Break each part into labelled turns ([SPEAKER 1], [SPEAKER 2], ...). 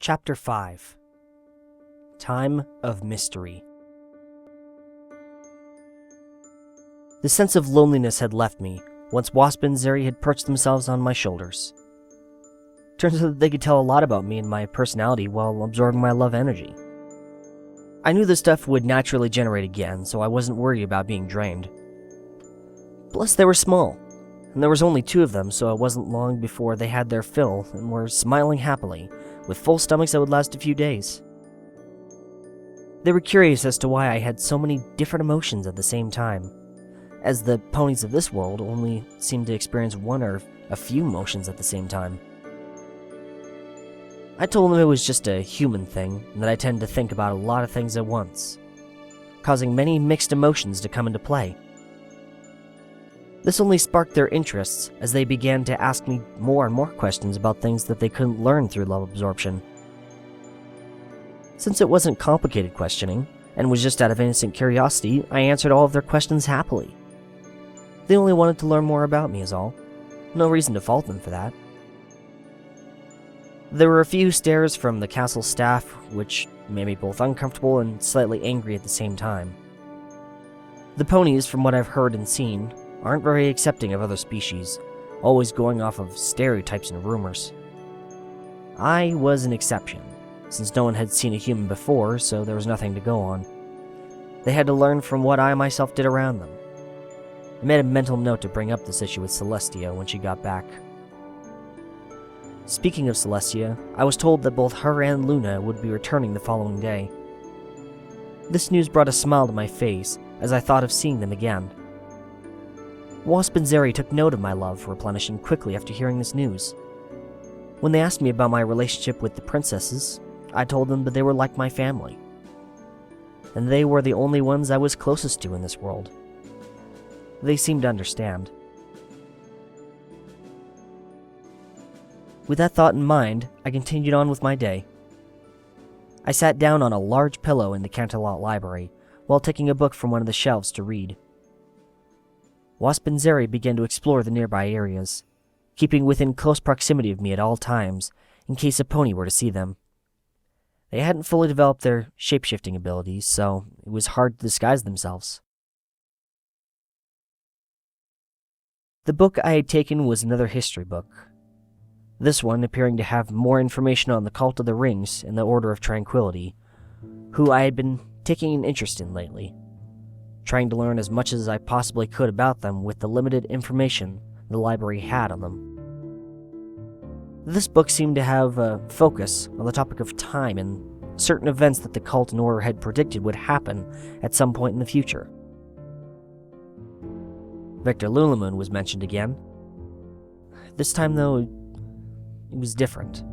[SPEAKER 1] Chapter 5 Time of Mystery. The sense of loneliness had left me once Wasp and Zeri had perched themselves on my shoulders. Turns out that they could tell a lot about me and my personality while absorbing my love energy. I knew the stuff would naturally generate again, so I wasn't worried about being drained. Plus, they were small, and there was only 2 of them, so it wasn't long before they had their fill and were smiling happily, with full stomachs that would last a few days. They were curious as to why I had so many different emotions at the same time, as the ponies of this world only seemed to experience one or a few emotions at the same time. I told them it was just a human thing, and that I tend to think about a lot of things at once, causing many mixed emotions to come into play. This only sparked their interests as they began to ask me more and more questions about things that they couldn't learn through love absorption. Since it wasn't complicated questioning, and was just out of innocent curiosity, I answered all of their questions happily. They only wanted to learn more about me is all. No reason to fault them for that. There were a few stares from the castle staff, which made me both uncomfortable and slightly angry at the same time. The ponies, from what I've heard and seen, aren't very accepting of other species, always going off of stereotypes and rumors. I was an exception, since no one had seen a human before, so there was nothing to go on. They had to learn from what I myself did around them. I made a mental note to bring up this issue with Celestia when she got back. Speaking of Celestia, I was told that both her and Luna would be returning the following day. This news brought a smile to my face as I thought of seeing them again. Wasp and Zeri took note of my love for replenishing quickly after hearing this news. When they asked me about my relationship with the princesses, I told them that they were like my family, and they were the only ones I was closest to in this world. They seemed to understand. With that thought in mind, I continued on with my day. I sat down on a large pillow in the Canterlot library while taking a book from one of the shelves to read. Wasp and Zeri began to explore the nearby areas, keeping within close proximity of me at all times in case a pony were to see them. They hadn't fully developed their shape-shifting abilities, so it was hard to disguise themselves. The book I had taken was another history book, this one appearing to have more information on the Cult of the Rings and the Order of Tranquility, who I had been taking an interest in lately, trying to learn as much as I possibly could about them with the limited information the library had on them. This book seemed to have a focus on the topic of time and certain events that the cult and order had predicted would happen at some point in the future. Victor Lulamoon was mentioned again. This time, though, it was different.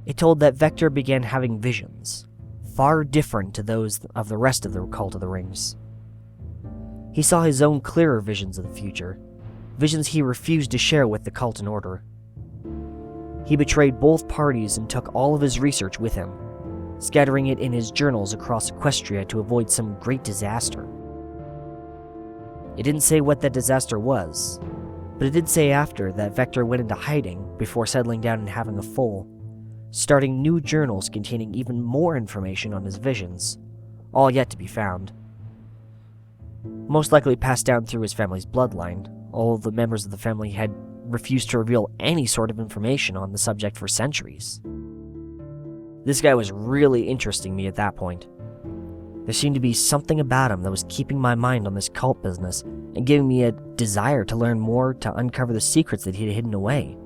[SPEAKER 1] It told that Vector began having visions, far different to those of the rest of the Cult of the Rings. He saw his own clearer visions of the future, visions he refused to share with the Cult and Order. He betrayed both parties and took all of his research with him, scattering it in his journals across Equestria to avoid some great disaster. It didn't say what that disaster was, but it did say after that Vector went into hiding before settling down and having a full, starting new journals containing even more information on his visions, all yet to be found. Most likely passed down through his family's bloodline. All of the members of the family had refused to reveal any sort of information on the subject for centuries. This guy was really interesting me at that point. There seemed to be something about him that was keeping my mind on this cult business and giving me a desire to learn more to uncover the secrets that he had hidden away.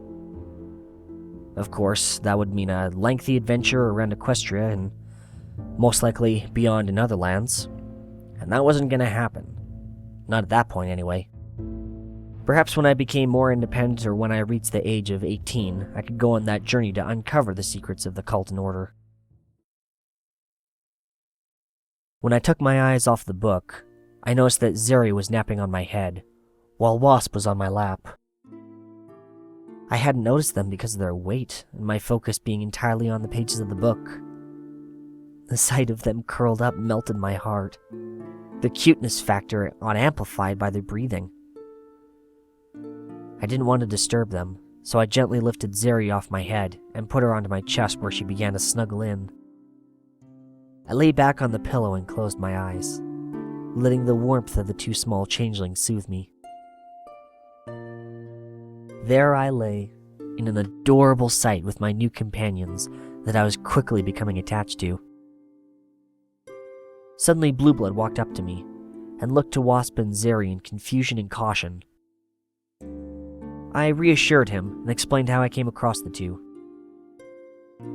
[SPEAKER 1] Of course, that would mean a lengthy adventure around Equestria and most likely beyond in other lands, and that wasn't going to happen. Not at that point, anyway. Perhaps when I became more independent or when I reached the age of 18, I could go on that journey to uncover the secrets of the cult and order. When I took my eyes off the book, I noticed that Zeri was napping on my head, while Wasp was on my lap. I hadn't noticed them because of their weight, and my focus being entirely on the pages of the book. The sight of them curled up melted my heart, the cuteness factor amplified by their breathing. I didn't want to disturb them, so I gently lifted Zeri off my head and put her onto my chest where she began to snuggle in. I lay back on the pillow and closed my eyes, letting the warmth of the two small changelings soothe me. There I lay, in an adorable sight with my new companions that I was quickly becoming attached to. Suddenly Blueblood walked up to me and looked to Wasp and Zeri in confusion and caution. I reassured him and explained how I came across the two.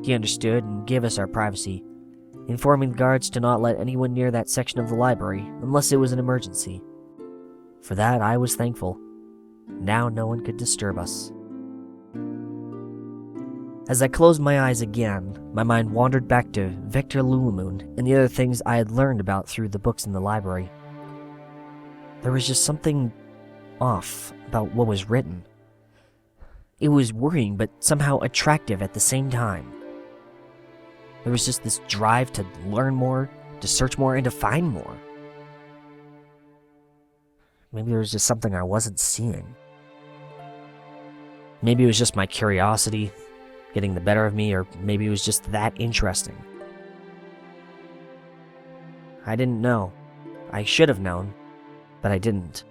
[SPEAKER 1] He understood and gave us our privacy, informing the guards to not let anyone near that section of the library unless it was an emergency. For that, I was thankful. Now no one could disturb us. As I closed my eyes again, my mind wandered back to Vector Lulamoon and the other things I had learned about through the books in the library. There was just something off about what was written. It was worrying, but somehow attractive at the same time. There was just this drive to learn more, to search more, and to find more. Maybe there was just something I wasn't seeing. Maybe it was just my curiosity getting the better of me, or maybe it was just that interesting. I didn't know. I should have known, but I didn't.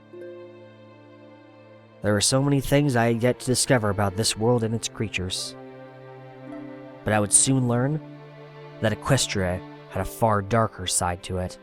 [SPEAKER 1] There were so many things I had yet to discover about this world and its creatures. But I would soon learn that Equestria had a far darker side to it.